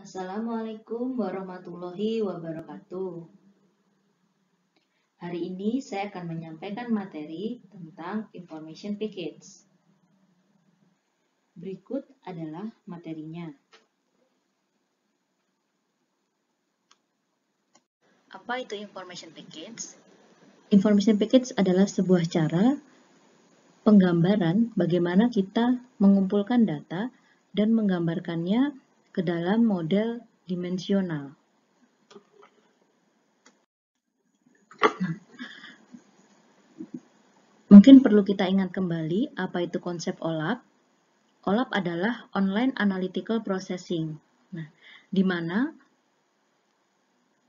Assalamualaikum warahmatullahi wabarakatuh. Hari ini saya akan menyampaikan materi tentang information package. Berikut adalah materinya. Apa itu information package? Information package adalah sebuah cara penggambaran bagaimana kita mengumpulkan data dan menggambarkannya ke dalam model dimensional. Mungkin perlu kita ingat kembali apa itu konsep OLAP. OLAP adalah Online Analytical Processing. Nah, di mana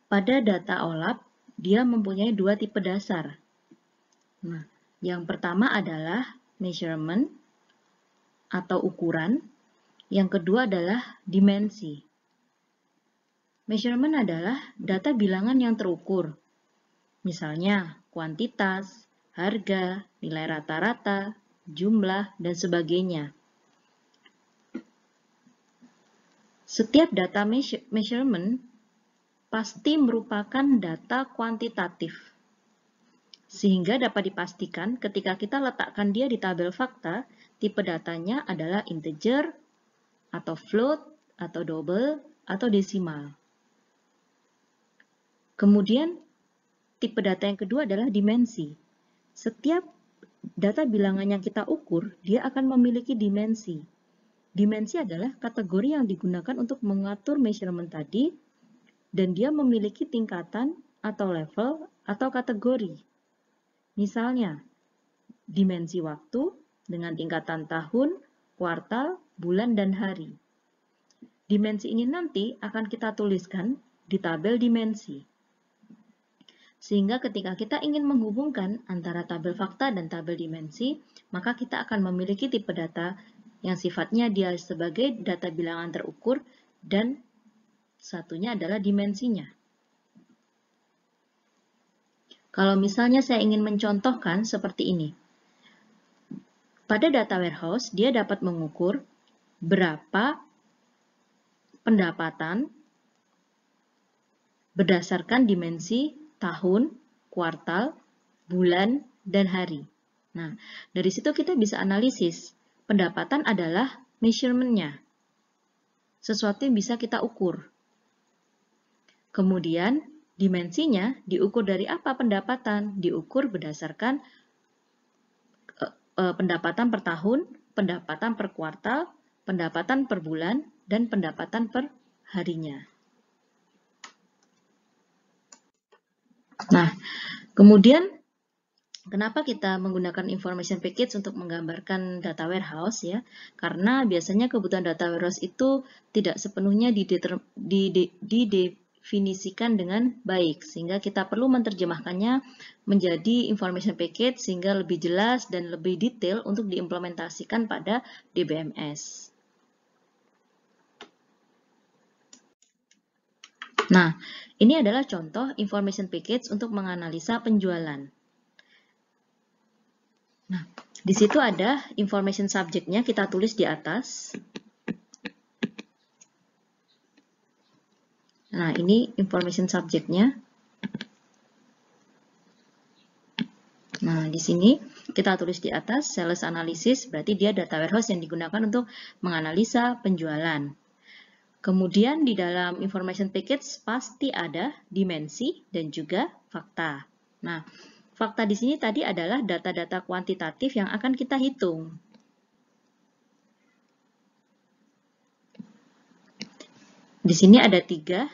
pada data OLAP dia mempunyai dua tipe dasar. Nah, yang pertama adalah measurement atau ukuran, yang kedua adalah dimensi. Measurement adalah data bilangan yang terukur, misalnya kuantitas, harga, nilai rata-rata, jumlah, dan sebagainya. Setiap data measurement pasti merupakan data kuantitatif, sehingga dapat dipastikan ketika kita letakkan dia di tabel fakta, tipe datanya adalah integer, atau float, atau double, atau desimal. Kemudian, tipe data yang kedua adalah dimensi. Setiap data bilangan yang kita ukur, dia akan memiliki dimensi. Dimensi adalah kategori yang digunakan untuk mengatur measurement tadi, dan dia memiliki tingkatan atau level atau kategori. Misalnya, dimensi waktu dengan tingkatan tahun, kuartal, bulan, dan hari. Dimensi ini nanti akan kita tuliskan di tabel dimensi. Sehingga ketika kita ingin menghubungkan antara tabel fakta dan tabel dimensi, maka kita akan memiliki tipe data yang sifatnya dia sebagai data bilangan terukur dan satunya adalah dimensinya. Kalau misalnya saya ingin mencontohkan seperti ini. Pada data warehouse, dia dapat mengukur berapa pendapatan berdasarkan dimensi tahun, kuartal, bulan, dan hari. Nah, dari situ kita bisa analisis. Pendapatan adalah measurement-nya. Sesuatu yang bisa kita ukur. Kemudian, dimensinya diukur dari apa pendapatan? Diukur berdasarkan pendapatan per tahun, pendapatan per kuartal, pendapatan per bulan, dan pendapatan per harinya. Nah, kemudian kenapa kita menggunakan information package untuk menggambarkan data warehouse ya? Karena biasanya kebutuhan data warehouse itu tidak sepenuhnya didefinisikan dengan baik, sehingga kita perlu menerjemahkannya menjadi information package sehingga lebih jelas dan lebih detail untuk diimplementasikan pada DBMS. Nah, ini adalah contoh information package untuk menganalisa penjualan. Nah, di situ ada information subject-nya, kita tulis di atas. Nah, ini information subject-nya. Nah, di sini kita tulis di atas, sales analysis, berarti dia data warehouse yang digunakan untuk menganalisa penjualan. Kemudian di dalam information package pasti ada dimensi dan juga fakta. Nah, fakta di sini tadi adalah data-data kuantitatif yang akan kita hitung. Di sini ada tiga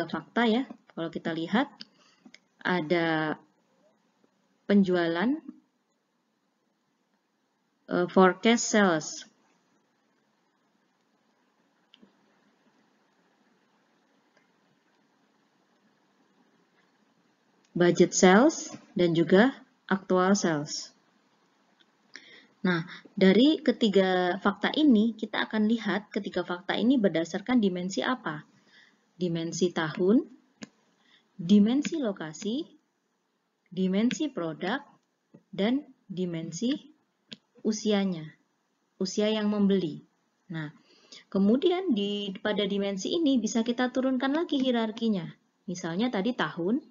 fakta ya. Kalau kita lihat, ada penjualan, forecast sales. Budget sales, dan juga actual sales. Nah, dari ketiga fakta ini, kita akan lihat ketiga fakta ini berdasarkan dimensi apa? Dimensi tahun, dimensi lokasi, dimensi produk, dan dimensi usianya, usia yang membeli. Nah, Kemudian pada dimensi ini bisa kita turunkan lagi hierarkinya. Misalnya tadi tahun,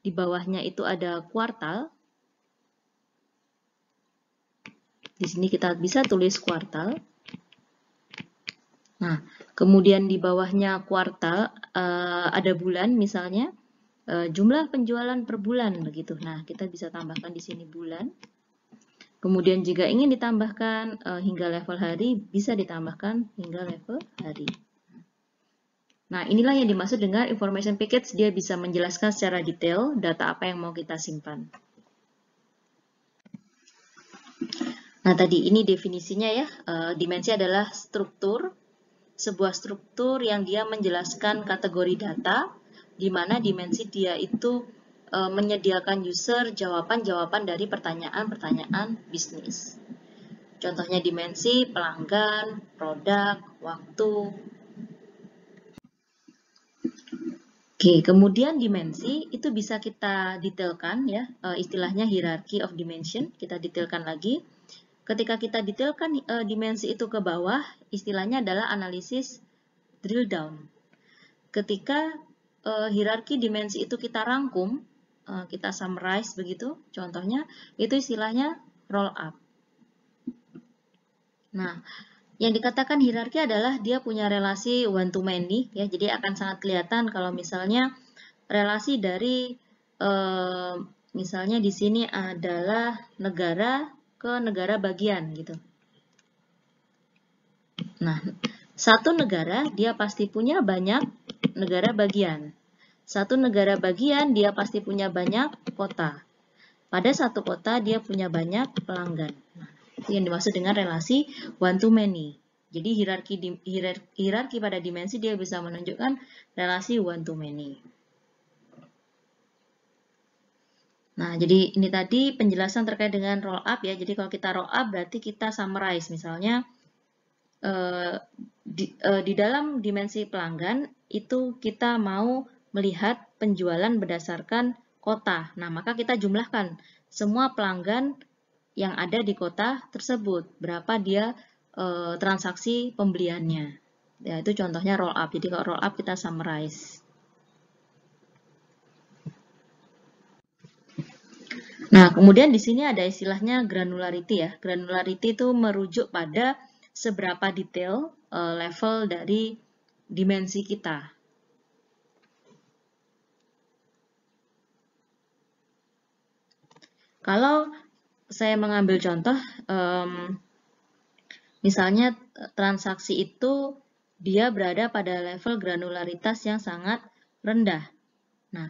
di bawahnya itu ada kuartal. Di sini kita bisa tulis kuartal. Nah, kemudian di bawahnya kuartal ada bulan misalnya, jumlah penjualan per bulan begitu. Nah, kita bisa tambahkan di sini bulan. Kemudian jika ingin ditambahkan hingga level hari, bisa ditambahkan hingga level hari. Nah, inilah yang dimaksud dengan information package. Dia bisa menjelaskan secara detail data apa yang mau kita simpan. Nah, tadi ini definisinya ya. Dimensi adalah struktur, sebuah struktur yang dia menjelaskan kategori data, di mana dimensi dia itu menyediakan user jawaban-jawaban dari pertanyaan-pertanyaan bisnis. Contohnya dimensi pelanggan, produk, waktu. Oke, kemudian dimensi itu bisa kita detailkan ya, istilahnya hierarchy of dimension, kita detailkan lagi. Ketika kita detailkan dimensi itu ke bawah, istilahnya adalah analisis drill down. Ketika hierarki dimensi itu kita rangkum, kita summarize begitu, contohnya itu istilahnya roll up. Nah, yang dikatakan hierarki adalah dia punya relasi one to many ya, jadi akan sangat kelihatan kalau misalnya relasi dari misalnya di sini adalah negara ke negara bagian gitu. Nah, satu negara dia pasti punya banyak negara bagian. Satu negara bagian dia pasti punya banyak kota. Pada satu kota dia punya banyak pelanggan. Nah, itu yang dimaksud dengan relasi one to many. Jadi hierarki pada dimensi dia bisa menunjukkan relasi one to many. Nah, jadi ini tadi penjelasan terkait dengan roll up ya. Jadi kalau kita roll up berarti kita summarize. Misalnya di dalam dimensi pelanggan itu kita mau melihat penjualan berdasarkan kota. Nah, maka kita jumlahkan semua pelanggan yang ada di kota tersebut. Berapa dia transaksi pembeliannya. Ya, itu contohnya roll up. Jadi kalau roll up kita summarize. Nah, kemudian di sini ada istilahnya granularity ya. Granularity itu merujuk pada seberapa detail level dari dimensi kita. Kalau saya mengambil contoh, misalnya transaksi itu dia berada pada level granularitas yang sangat rendah. Nah,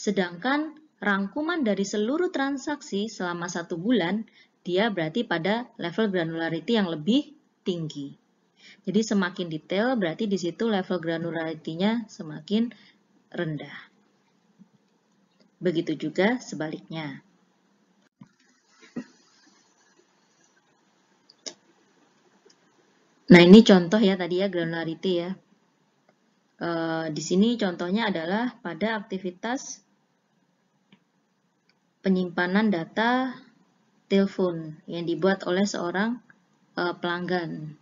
sedangkan rangkuman dari seluruh transaksi selama 1 bulan, dia berarti pada level granularity yang lebih tinggi. Jadi semakin detail berarti di situ level granularity-nya semakin rendah. Begitu juga sebaliknya. Nah, ini contoh ya tadi ya granularity ya. Di sini contohnya adalah pada aktivitas penyimpanan data telepon yang dibuat oleh seorang pelanggan.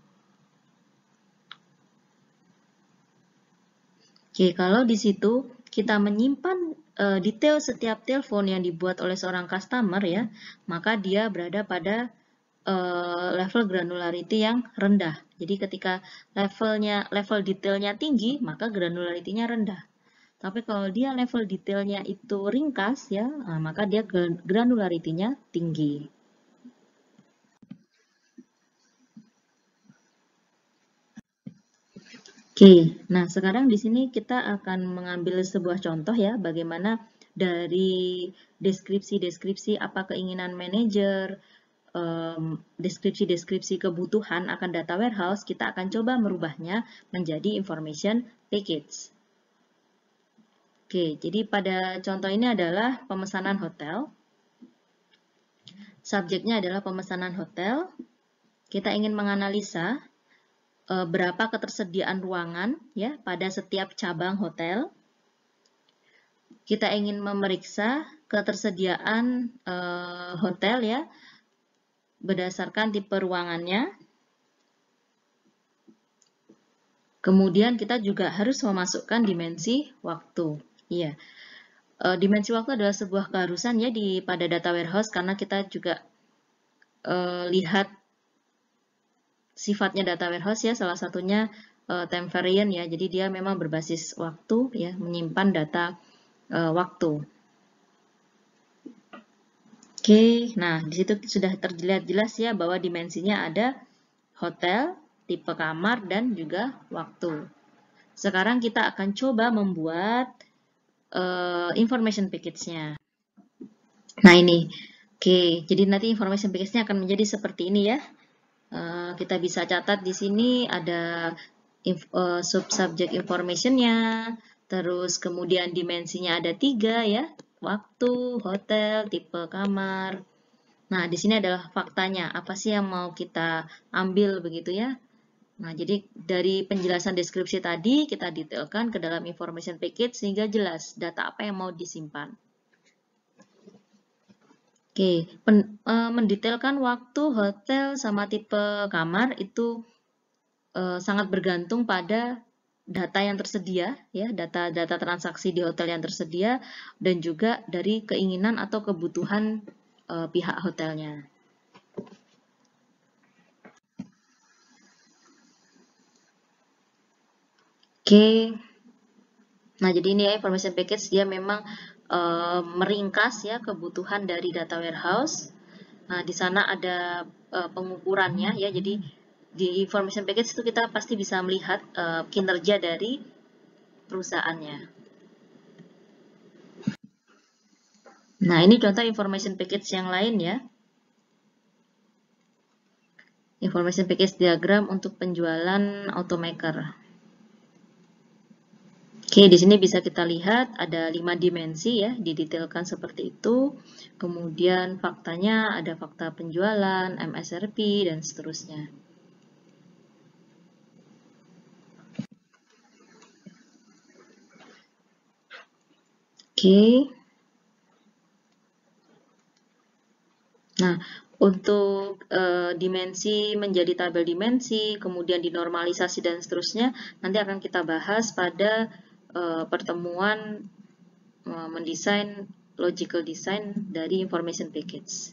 Oke, kalau di situ kita menyimpan detail setiap telepon yang dibuat oleh seorang customer ya, maka dia berada pada level granularity yang rendah. Jadi ketika level detailnya tinggi, maka granularity-nya rendah. Tapi kalau dia level detailnya itu ringkas ya, maka dia granularity-nya tinggi. Oke, nah sekarang di sini kita akan mengambil sebuah contoh ya, bagaimana dari deskripsi-deskripsi apa keinginan manajer, deskripsi-deskripsi kebutuhan akan data warehouse, kita akan coba merubahnya menjadi information package. Oke, jadi pada contoh ini adalah pemesanan hotel. Subjeknya adalah pemesanan hotel. Kita ingin menganalisa berapa ketersediaan ruangan ya pada setiap cabang hotel. Kita ingin memeriksa ketersediaan hotel ya berdasarkan tipe ruangannya. Kemudian kita juga harus memasukkan dimensi waktu. Iya, dimensi waktu adalah sebuah keharusan ya pada data warehouse karena kita juga lihat sifatnya data warehouse ya, salah satunya time variant ya. Jadi dia memang berbasis waktu ya, menyimpan data waktu. Oke, nah di situ sudah terlihat jelas ya bahwa dimensinya ada hotel, tipe kamar, dan juga waktu. Sekarang kita akan coba membuat information package-nya. Nah ini, oke, jadi nanti information package-nya akan menjadi seperti ini ya. Kita bisa catat di sini ada subject information-nya, terus kemudian dimensinya ada 3 ya, waktu, hotel, tipe kamar. Nah, di sini adalah faktanya, apa sih yang mau kita ambil begitu ya. Nah, jadi dari penjelasan deskripsi tadi, kita detailkan ke dalam information package sehingga jelas data apa yang mau disimpan. Oke, mendetailkan waktu, hotel, sama tipe kamar itu sangat bergantung pada data yang tersedia, ya, data transaksi di hotel yang tersedia, dan juga dari keinginan atau kebutuhan pihak hotelnya. Oke, nah jadi ini ya information package dia memang meringkas ya kebutuhan dari data warehouse. Nah di sana ada pengukurannya ya, jadi di information package itu kita pasti bisa melihat kinerja dari perusahaannya. Nah ini contoh information package yang lain ya. Information package diagram untuk penjualan automaker. Oke, di sini bisa kita lihat ada 5 dimensi ya, didetailkan seperti itu. Kemudian faktanya ada fakta penjualan, MSRP, dan seterusnya. Oke. Nah, untuk dimensi menjadi tabel dimensi, kemudian dinormalisasi dan seterusnya, nanti akan kita bahas pada pertemuan mendesain logical design dari information package.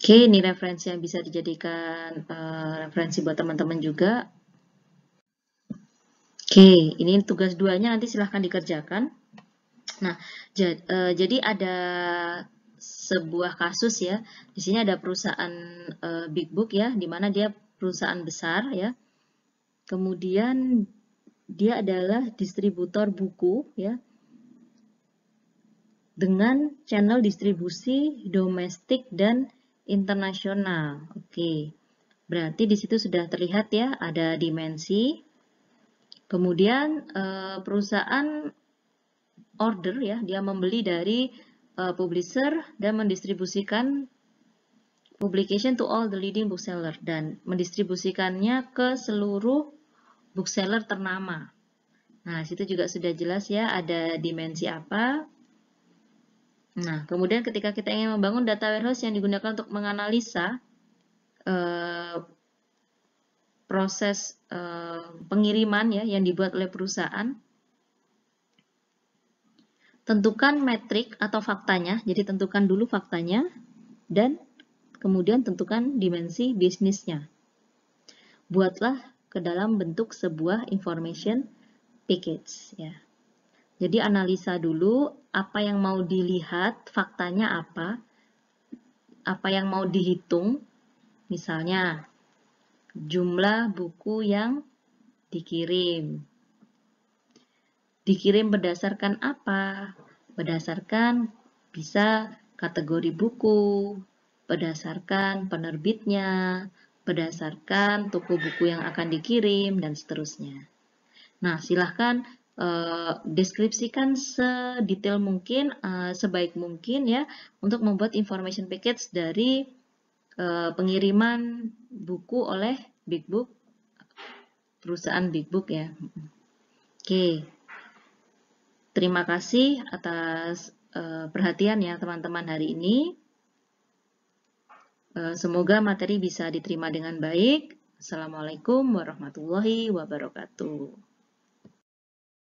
Oke, ini referensi yang bisa dijadikan referensi buat teman-teman juga. Oke, ini tugas 2-nya nanti silahkan dikerjakan. Nah, jadi ada sebuah kasus ya. Di sini ada perusahaan Big Book ya, di mana dia perusahaan besar ya. Kemudian dia adalah distributor buku ya, dengan channel distribusi domestik dan internasional. Oke, berarti di situ sudah terlihat ya ada dimensi. Kemudian perusahaan order ya, dia membeli dari publisher dan mendistribusikan publication to all the leading bookseller dan mendistribusikannya ke seluruh bookseller ternama. Nah, situ juga sudah jelas ya ada dimensi apa. Nah, kemudian ketika kita ingin membangun data warehouse yang digunakan untuk menganalisa proses pengiriman ya yang dibuat oleh perusahaan, tentukan metrik atau faktanya. Jadi tentukan dulu faktanya dan kemudian tentukan dimensi bisnisnya. Buatlah ke dalam bentuk sebuah information package ya. Jadi analisa dulu apa yang mau dilihat, faktanya apa yang mau dihitung, misalnya jumlah buku yang dikirim. Dikirim berdasarkan apa? Berdasarkan bisa kategori buku, berdasarkan penerbitnya, berdasarkan toko buku yang akan dikirim, dan seterusnya. Nah, silahkan deskripsikan sedetail mungkin, sebaik mungkin ya, untuk membuat information package dari pengiriman buku oleh Big Book, perusahaan Big Book ya. Oke, terima kasih atas perhatian ya teman-teman hari ini. Semoga materi bisa diterima dengan baik. Assalamualaikum warahmatullahi wabarakatuh.